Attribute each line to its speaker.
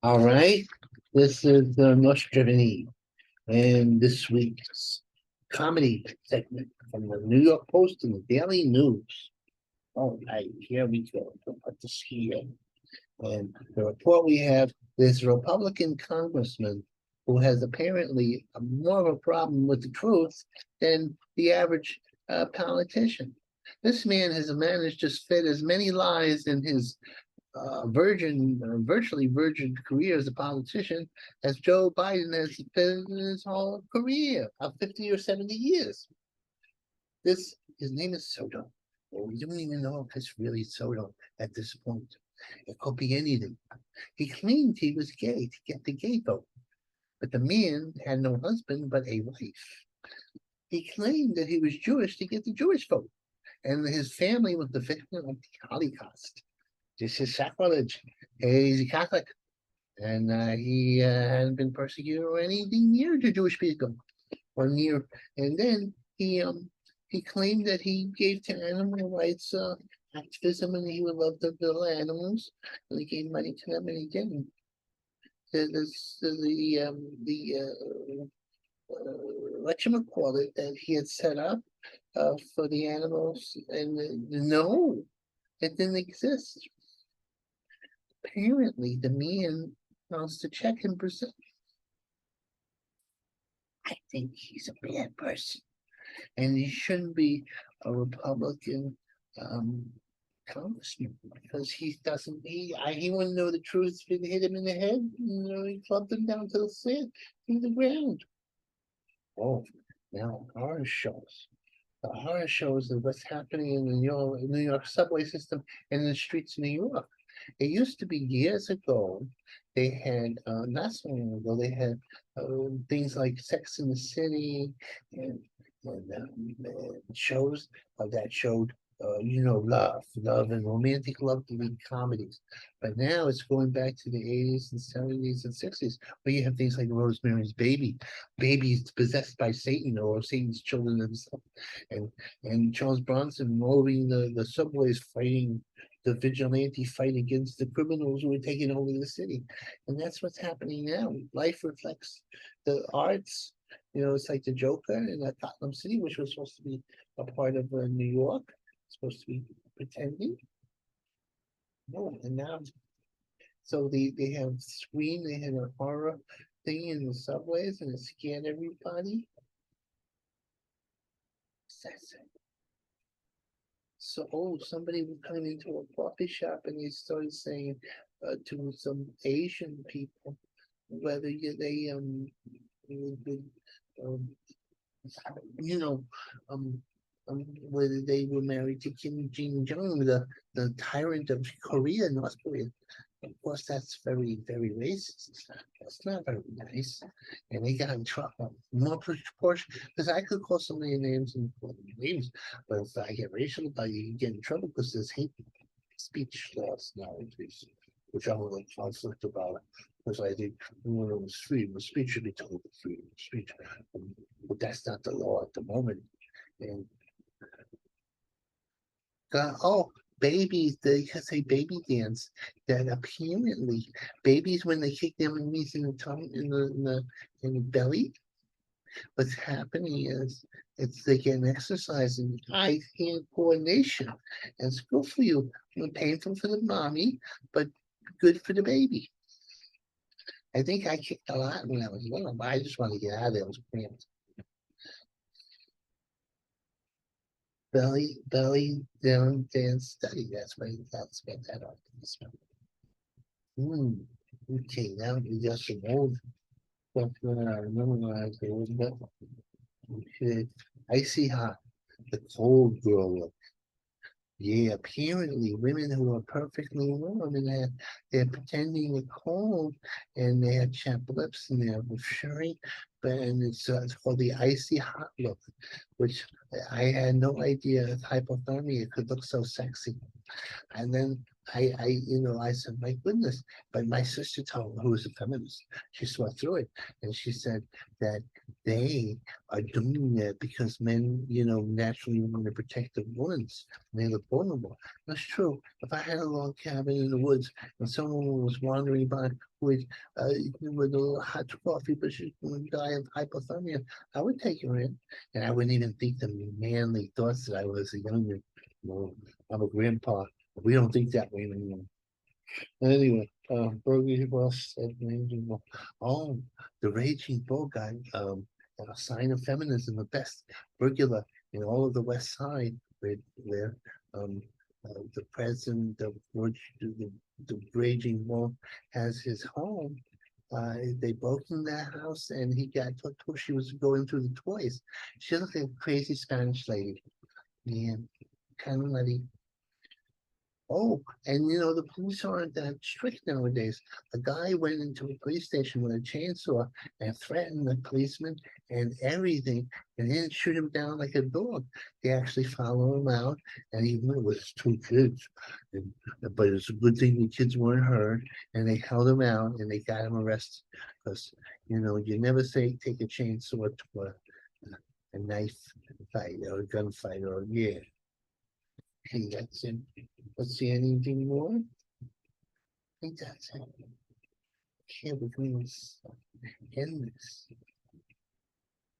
Speaker 1: All right, this is Nostradamus, and this week's comedy segment from the New York Post and the Daily News. All right, here we go. We'll put this here. And the report we have this Republican congressman who has apparently more of a problem with the truth than the average politician. This man has managed to fit as many lies in his virtually virgin career as a politician as Joe Biden has spent in his whole career of 50 or 70 years. His name is Soto. Well, we don't even know if it's really Soto at this point. It could be anything. He claimed he was gay to get the gay vote, but the man had no husband but a wife. He claimed that he was Jewish to get the Jewish vote, and his family was the victim of the Holocaust. This is sacrilege. He's a Catholic, and he hadn't been persecuted or anything near to Jewish people or near. And then he claimed that he gave to animal rights activism, and he would love the little animals, and he gave money to them, and he didn't. Whatchamacallit that he had set up for the animals, and no, it didn't exist. Apparently, the man wants to check in Brazil. I think he's a bad person, and he shouldn't be a Republican um, congressman because he doesn't. He wouldn't know the truth if it hit him in the head. He clubbed him down to the sand, to the ground. Oh, now horror shows. The horror shows of what's happening in the New York subway system and the streets of New York. It used to be years ago, they had, not so long ago, they had things like Sex in the City and shows that showed, love and romantic love lead comedies. But now it's going back to the 80s and 70s and 60s, where you have things like Rosemary's Baby, babies possessed by Satan or Satan's children themselves, and Charles Bronson roving the subways fighting the vigilante fight against the criminals who are taking over the city. And that's what's happening now. Life reflects the arts. It's like the Joker in Gotham City, which was supposed to be a part of New York, supposed to be pretending. No, and now, so they have Scream, they had a horror thing in the subways, and it scared everybody. That's it. So, somebody was coming into a coffee shop and they started saying to some Asian people whether they would, um, you know um, whether they were married to Kim Jong, the tyrant of Korea, North Korea. Of course, that's very, very racist. That's not very nice. And they got in trouble. More proportion, because I could call somebody names and call them names, but if I get racial, I get in trouble because there's hate speech laws nowadays, which I'm in conflict about. Because I think when it was freedom of speech should be told freedom of speech. But that's not the law at the moment. And oh, babies, they say baby dance. That apparently babies when they kick their knees in the tongue in the belly, what's happening is it's they get an exercise in eye hand coordination. And it's good for you. Painful for the mommy, but good for the baby. I think I kicked a lot when I was little, but I just want to get out of there. It was cramped. Belly down dance study. That's what that art is. Hmm. Okay, now you got some old stuff going on. I remember when I was a little bit. Okay. Icy hot. The cold girl look. Yeah, apparently women who are perfectly warm and they're pretending they're cold and they have chapped lips and they're shivering, but and it's called the icy hot look, which I had no idea that hypothermia could look so sexy. And then I said, my goodness. But my sister told me, who was a feminist, she saw through it, and she said that they are doing it because men, naturally want to protect the women. They look vulnerable. That's true. If I had a log cabin in the woods and someone was wandering by with with a little hot coffee, but she's going to die of hypothermia, I would take her in, and I wouldn't even think the manly thoughts that I was a younger. I'm a grandpa. We don't think that way anymore. Anyway, Burger Boss said, oh, the Raging Bull guy, a sign of feminism, the best burglar in all of the West Side, where um, the president of the Raging Bull has his home. They broke in that house and he got told she was going through the toys. She looked like a crazy Spanish lady. Man, kind of nutty. Oh, and the police aren't that strict nowadays. A guy went into a police station with a chainsaw and threatened the policeman and everything, and he didn't shoot him down like a dog. They actually followed him out, and even it was two kids, and, but it's a good thing the kids weren't hurt, and they held him out and they got him arrested because you never say take a chainsaw to a knife fight or a gunfight or yeah. Hey, that's it. Let's see anything more. I think that's it. Yeah, we can end this.